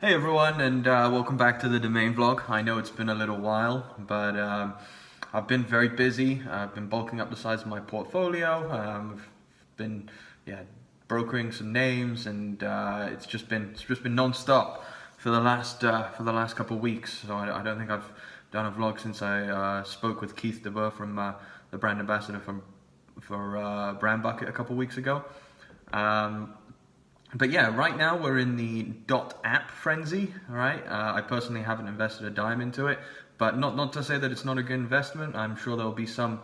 Hey everyone, and welcome back to the Domain Vlog. I know it's been a little while, but I've been very busy. I've been bulking up the size of my portfolio. I've been brokering some names, and it's just been non-stop for the last couple of weeks. So I don't think I've done a vlog since I spoke with Keith DeBoer from the brand ambassador for Brand Bucket a couple of weeks ago. But yeah, right now we're in the .app frenzy, all right? I personally haven't invested a dime into it, but not to say that it's not a good investment. I'm sure there'll be some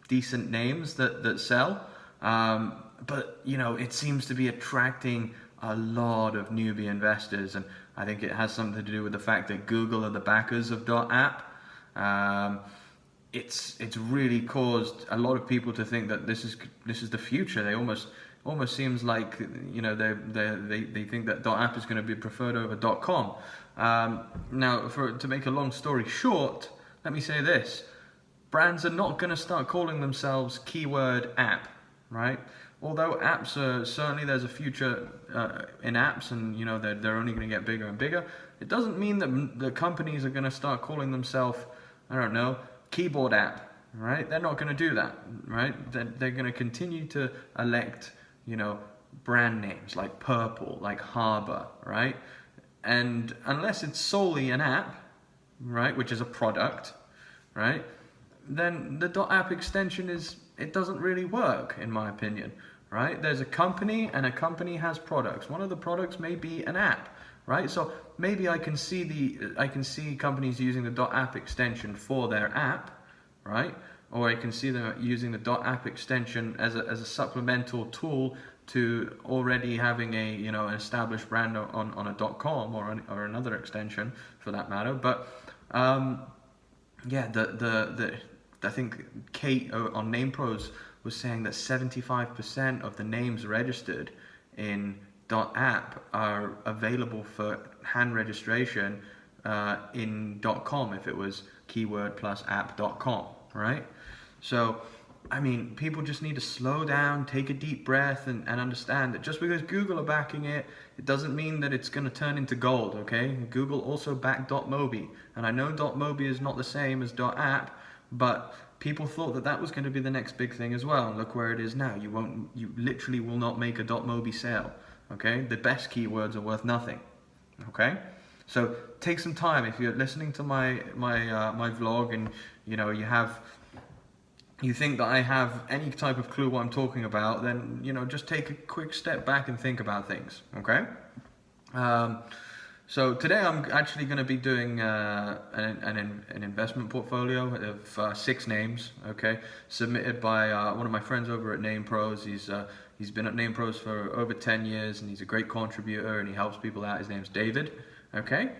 decent names that sell. But, you know, it seems to be attracting a lot of newbie investors, and I think it has something to do with the fact that Google are the backers of .app. It's really caused a lot of people to think that this is the future. They almost seems like, you know, they think that .app is going to be preferred over .com. Now, to make a long story short, let me say this: brands are not going to start calling themselves keyword app, right? Although apps are certainly, there's a future in apps, and you know they're only going to get bigger and bigger. It doesn't mean that the companies are going to start calling themselves, I don't know, keyboard app, right? They're not going to do that, right? They're going to continue to elect, you know, brand names like Purple, like Harbor, right? And unless it's solely an app, right, which is a product, right, then the .app extension it doesn't really work, in my opinion, right? There's a company, and a company has products. One of the products may be an app, right? So maybe I can see companies using the .app extension for their app, right? Or I can see them using the .app extension as a supplemental tool to already having an established brand on a .com or another extension for that matter. But yeah, I think Kate on NamePros was saying that 75% of the names registered in .app are available for hand registration in .com if it was keyword plus app.com, right? So, I mean, people just need to slow down, take a deep breath, and understand that just because Google are backing it, it doesn't mean that it's going to turn into gold, okay? Google also backed .mobi, and I know .mobi is not the same as .app, but people thought that was going to be the next big thing as well, and look where it is now. You literally will not make a .mobi sale, okay? The best keywords are worth nothing, okay? So take some time. If you're listening to my vlog and you think that I have any type of clue what I'm talking about, then just take a quick step back and think about things, okay? So today I'm actually going to be doing an investment portfolio of 6 names, okay, submitted by one of my friends over at NamePros. He's been at NamePros for over 10 years, and he's a great contributor, and he helps people out. His name's David, okay?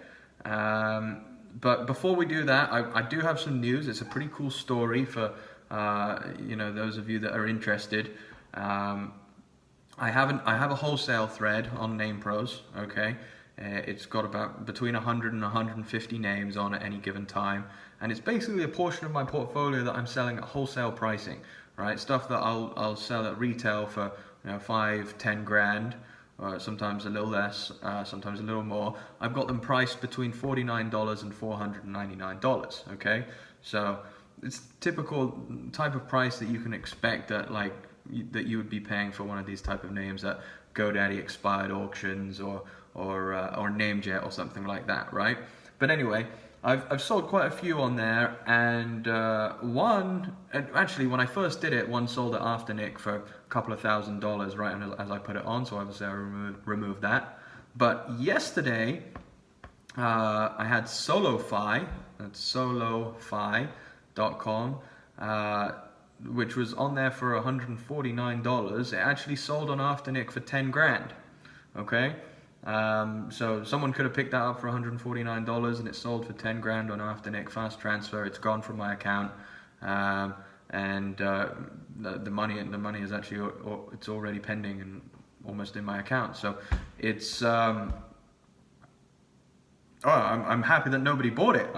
But before we do that, I do have some news. It's a pretty cool story for those of you that are interested. I have a wholesale thread on NamePros, okay? It's got about between 100 and 150 names on at any given time, and it's basically a portion of my portfolio that I'm selling at wholesale pricing, right? Stuff that I'll sell at retail for 5-10 grand, or sometimes a little less, sometimes a little more. I've got them priced between $49 and $499, okay? So it's typical type of price that you can expect that you would be paying for one of these type of names at GoDaddy expired auctions or Namejet or something like that, right? But anyway, I've sold quite a few on there, and actually when I first did it, one sold at Afternic for a couple of $1,000 right as I put it on, so obviously I removed that. But yesterday I had SoloFi, that's SoloFi.com, which was on there for $149. It actually sold on Afternic for 10 grand, okay? So someone could have picked that up for $149, and it sold for 10 grand on Afternic. Fast transfer. It's gone from my account, and the money is actually it's already pending and almost in my account. So it's I'm happy that nobody bought it.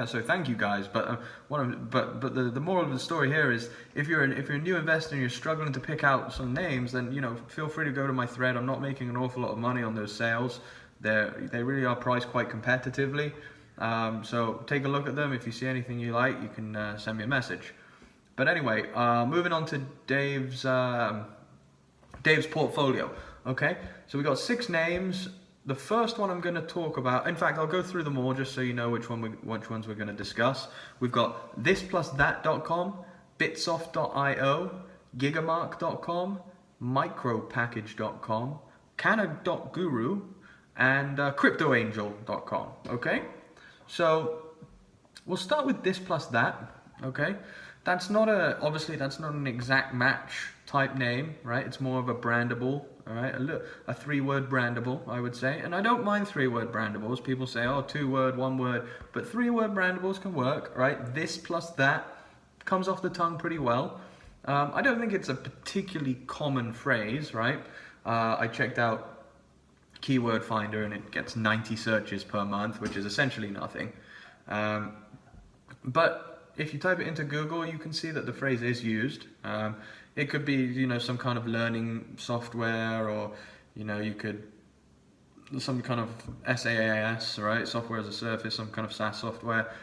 So thank you guys. But the moral of the story here is, if you're a new investor and you're struggling to pick out some names, then feel free to go to my thread. I'm not making an awful lot of money on those sales, They really are priced quite competitively. So take a look at them. If you see anything you like, you can send me a message. But anyway, moving on to Dave's portfolio. Okay, so we got 6 names. The first one I'm going to talk about, in fact, I'll go through them all just so you know which ones we're going to discuss. We've got thisplusThat.com, bitsoft.io, gigamark.com, micropackage.com, Canna.guru, and cryptoangel.com. Okay, so we'll start with this plus that. Okay, obviously that's not an exact match type name, right? It's more of a brandable, all right, a 3-word brandable, I would say. And I don't mind 3-word brandables. People say, oh, 2-word, 1-word, but 3-word brandables can work, right? This plus that comes off the tongue pretty well. I don't think it's a particularly common phrase, right? I checked out Keyword Finder and it gets 90 searches per month, which is essentially nothing. But if you type it into Google, you can see that the phrase is used. It could be, some kind of learning software, or, some kind of SaaS, right? Software as a service, some kind of SaaS software.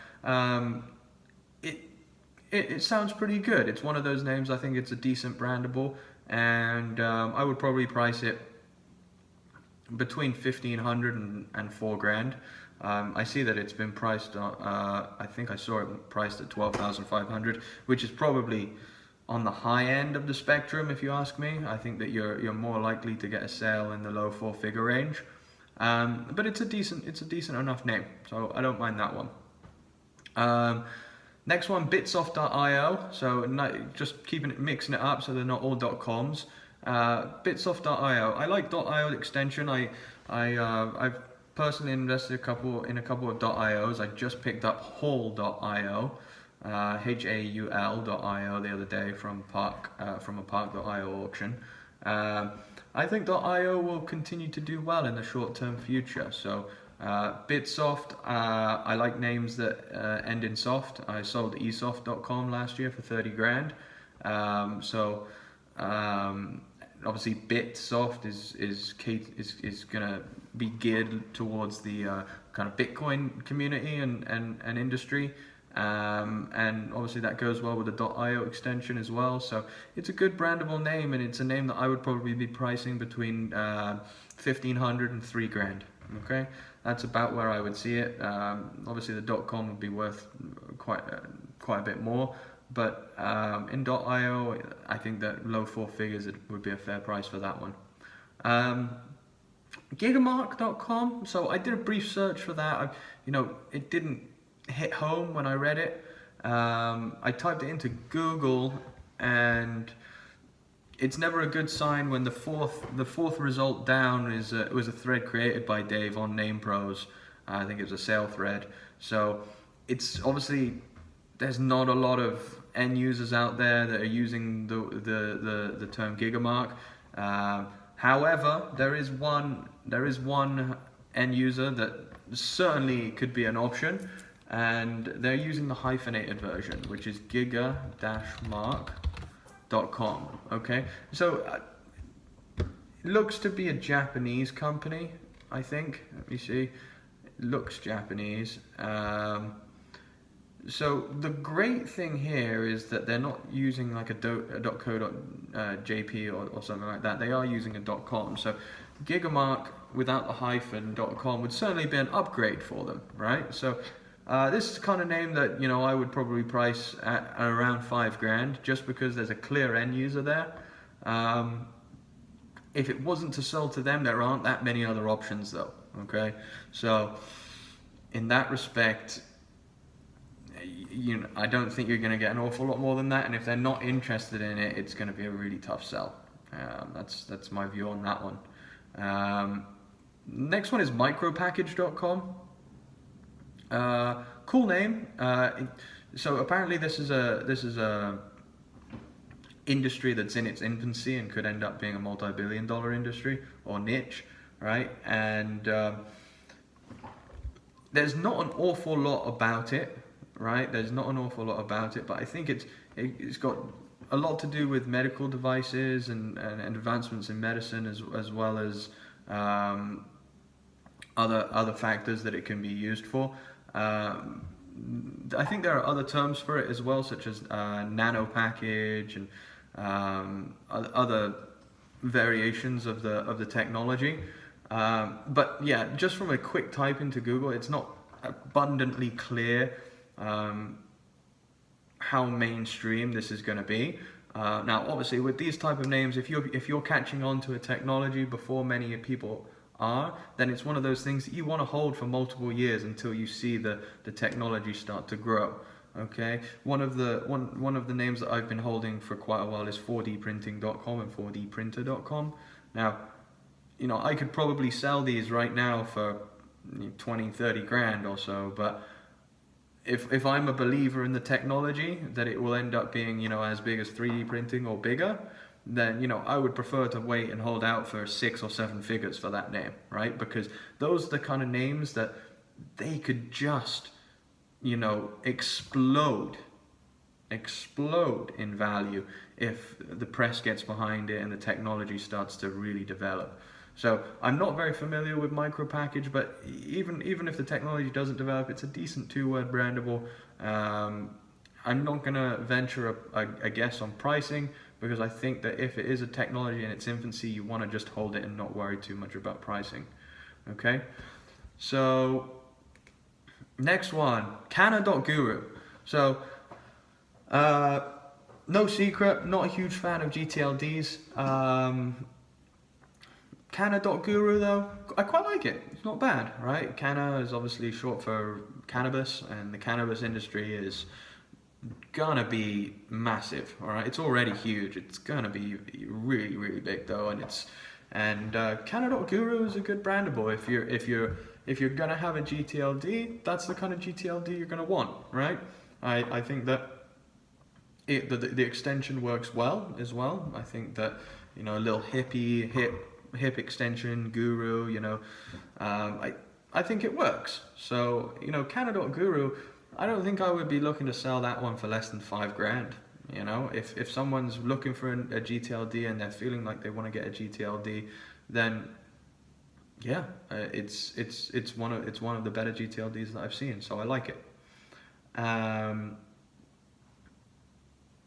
It sounds pretty good. It's one of those names. I think it's a decent brandable, and I would probably price it between $1,500 and $4,000. I see that it's been priced. I think I saw it priced at $12,500, which is probably on the high end of the spectrum, if you ask me. I think that you're more likely to get a sale in the low 4-figure range. But it's a decent enough name, so I don't mind that one. Next one, bitsoft.io. So just mixing it up so they're not all .coms. Bitsoft.io. I like .io extension. I've personally invested in a couple of .ios. I just picked up Haul.io, HAUL.io the other day from a Park.io auction. I think .io will continue to do well in the short-term future. So Bitsoft, I like names that end in soft. I sold esoft.com last year for 30 grand. Obviously Bitsoft is gonna be geared towards the kind of Bitcoin community and industry. And obviously that goes well with the .io extension as well. So it's a good brandable name, and it's a name that I would probably be pricing between $1,500 and $3,000. Okay, that's about where I would see it. Obviously the .com would be worth quite a bit more, but in .io I think that low 4 figures it would be a fair price for that one. Gigamark.com. So I did a brief search for that. It didn't hit home when I read it. I typed it into Google, and it's never a good sign when the fourth result down was a thread created by Dave on NamePros. I think it was a sale thread. So it's obviously there's not a lot of end users out there that are using the term Gigamark. However, there is one end user that certainly could be an option, and they're using the hyphenated version, which is giga-mark.com. Okay, so it looks to be a Japanese company, I think. Let me see. It looks Japanese. So the great thing here is that they're not using like a .co.jp or something like that. They are using a .com. So Gigamark without the hyphen .com would certainly be an upgrade for them, right? So this is the kind of name that I would probably price at around $5,000, just because there's a clear end user there. If it wasn't to sell to them, there aren't that many other options though. Okay, so in that respect, I don't think you're going to get an awful lot more than that, and if they're not interested in it, it's going to be a really tough sell. That's my view on that one. Next one is micropackage.com. Cool name. So apparently this is a industry that's in its infancy and could end up being a multi-billion-dollar industry or niche, right? And there's not an awful lot about it. Right, there's not an awful lot about it, but I think it's got a lot to do with medical devices and advancements in medicine, as well as other factors that it can be used for. I think there are other terms for it as well, such as nano package and other variations of the technology. But yeah, just from a quick type into Google, it's not abundantly clear how mainstream this is going to be. Now, obviously, with these type of names, if you're catching on to a technology before many people are, then it's one of those things that you want to hold for multiple years until you see the technology start to grow. Okay, one of the names that I've been holding for quite a while is 4dprinting.com and 4dprinter.com. Now, you know, I could probably sell these right now for 20-30 grand or so, but if I'm a believer in the technology that it will end up being, you know, as big as 3D printing or bigger, then, you know, I would prefer to wait and hold out for 6 or 7 figures for that name, right? Because those are the kind of names that they could just, you know, explode in value if the press gets behind it and the technology starts to really develop. So I'm not very familiar with micropackage, but even if the technology doesn't develop, it's a decent 2-word brandable. I'm not going to venture a guess on pricing, because I think that if it is a technology in its infancy, you want to just hold it and not worry too much about pricing. Okay, so next one, Canna.guru. So no secret, not a huge fan of GTLDs. Canna.guru though, I quite like it. It's not bad, right? Canna is obviously short for cannabis, and the cannabis industry is gonna be massive. All right, it's already huge. It's gonna be really, really big though, and Canna.guru is a good brandable. If you're gonna have a GTLD, that's the kind of GTLD you're gonna want, right? I think that the extension works well as well. I think that, you know, a little hip extension, guru, you know, I think it works. So, you know, Canna.guru, I don't think I would be looking to sell that one for less than 5 grand. You know, if someone's looking for a GTLD and they're feeling like they want to get a GTLD, then yeah, it's one of the better GTLDs that I've seen. So I like it.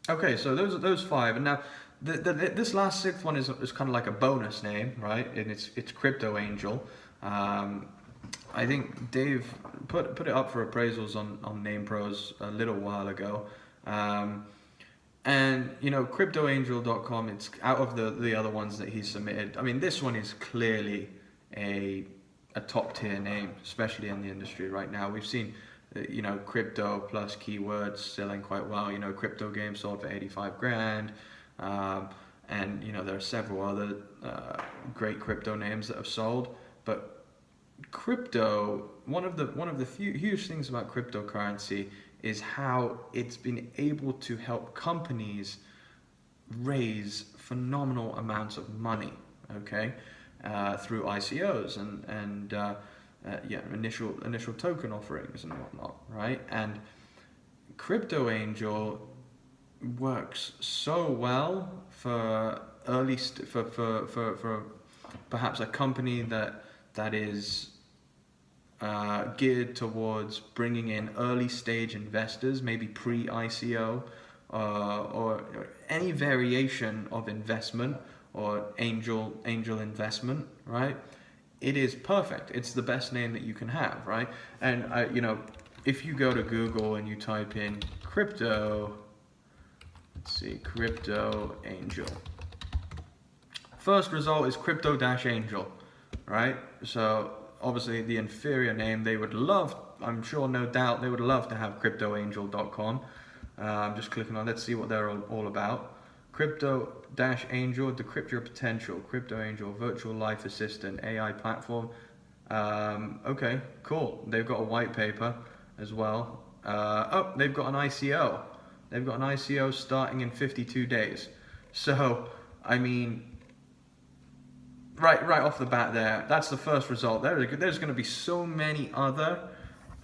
Okay, so those 5, and now this last 6th one is kind of like a bonus name, right? And it's Crypto Angel. I think Dave put it up for appraisals on NamePros a little while ago. And, you know, CryptoAngel.com, it's out of the other ones that he's submitted. I mean, this one is clearly a top tier name, especially in the industry right now. We've seen, you know, crypto plus keywords selling quite well. You know, crypto games sold for 85 grand. And, you know, there are several other great crypto names that have sold. But crypto, one of the few huge things about cryptocurrency is how it's been able to help companies raise phenomenal amounts of money, okay, through ICOs and initial token offerings and whatnot, right? And Crypto Angel works so well for for perhaps a company that is geared towards bringing in early stage investors, maybe pre-ICO, or any variation of investment or angel investment, right? It is perfect. It's the best name that you can have, right? And you know, if you go to Google and you type in crypto, let's see, Crypto Angel. First result is Crypto-Angel, right? So obviously the inferior name, they would love, I'm sure, no doubt, they would love to have CryptoAngel.com. I'm just clicking on, let's see what they're all about. Crypto-Angel, decrypt your potential. Crypto Angel, virtual life assistant, AI platform. Okay, cool. They've got a white paper as well. Oh, they've got an ICO. They've got an ICO starting in 52 days. So, I mean, right off the bat there, that's the first result. There's going to be so many other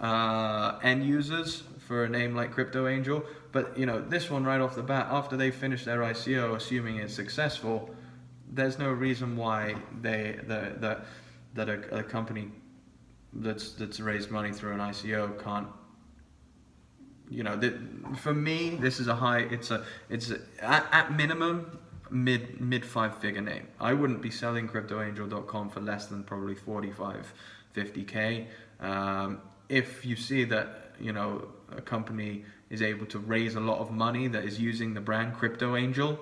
end users for a name like Crypto Angel, but you know, this one right off the bat, after they finish their ICO, assuming it's successful, there's no reason why that a company that's raised money through an ICO can't, for me, this is at minimum mid 5-figure name. I wouldn't be selling cryptoangel.com for less than probably 45, 50K. If you see that, a company is able to raise a lot of money that is using the brand Crypto Angel,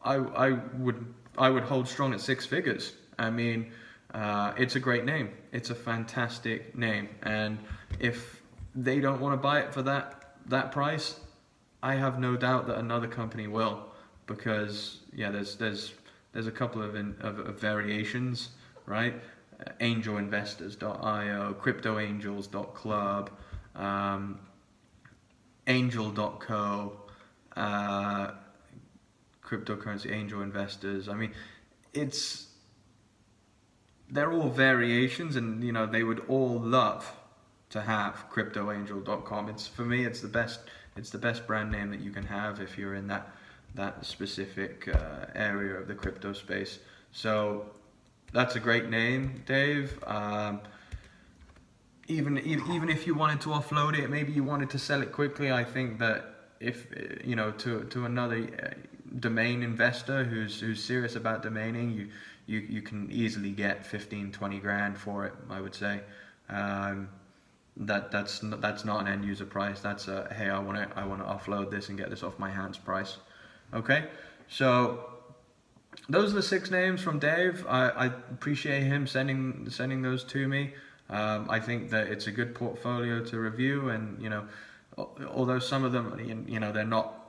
I would hold strong at 6 figures. I mean, it's a great name. It's a fantastic name, and if they don't want to buy it for that price, I have no doubt that another company will, because there's a couple of variations, right? Angelinvestors.io, cryptoangels.club, angel.co, cryptocurrency angel investors. I mean, they're all variations, and they would all love to have cryptoangel.com. For me, it's the best brand name that you can have if you're in that specific area of the crypto space. So that's a great name, Dave. Even if you wanted to offload it, maybe you wanted to sell it quickly, I think that if to another domain investor who's serious about domaining, you can easily get 15-20 grand for it, I would say. That's not an end user price. That's a, hey, I want to offload this and get this off my hands price. Okay, so those are the 6 names from Dave. I appreciate him sending those to me. I think that it's a good portfolio to review, and although some of them, they're not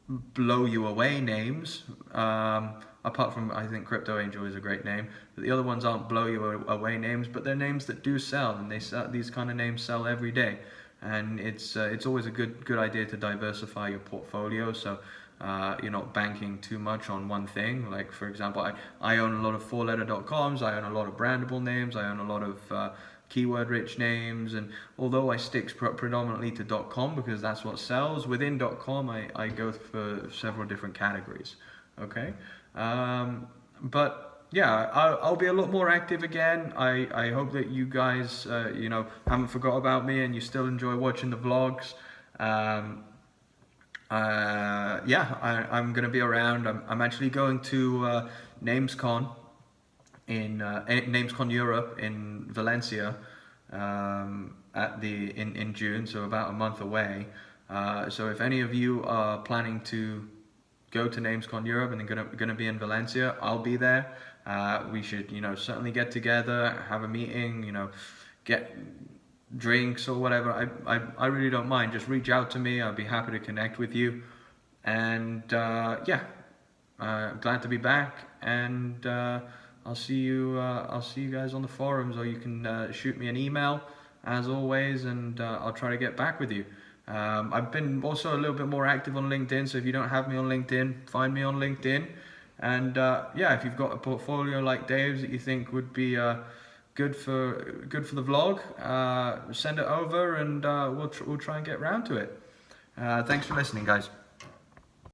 blow you away names, apart from, I think Crypto Angel is a great name, but the other ones aren't blow you away names, but they're names that do sell, and these kind of names sell every day, and it's always a good idea to diversify your portfolio, so you're not banking too much on one thing. Like, for example, I own a lot of 4letter.coms, I own a lot of brandable names, I own a lot of keyword rich names, and although I stick predominantly to .com because that's what sells, within .com I go for several different categories. Okay, but yeah, I'll be a lot more active again. I hope that you guys haven't forgot about me and you still enjoy watching the vlogs. I'm gonna be around. I'm actually going to NamesCon in NamesCon Europe in Valencia in June, so about a month away. So if any of you are planning to go to NamesCon Europe and gonna be in Valencia, I'll be there. We should certainly get together, have a meeting, get drinks or whatever. I really don't mind. Just reach out to me. I'll be happy to connect with you. And I'm glad to be back. And I'll see you guys on the forums, or you can shoot me an email as always, and I'll try to get back with you. I've been also a little bit more active on LinkedIn, so if you don't have me on LinkedIn, find me on LinkedIn. And if you've got a portfolio like Dave's that you think would be good for the vlog, send it over, and we'll try and get round to it. Thanks for listening, guys.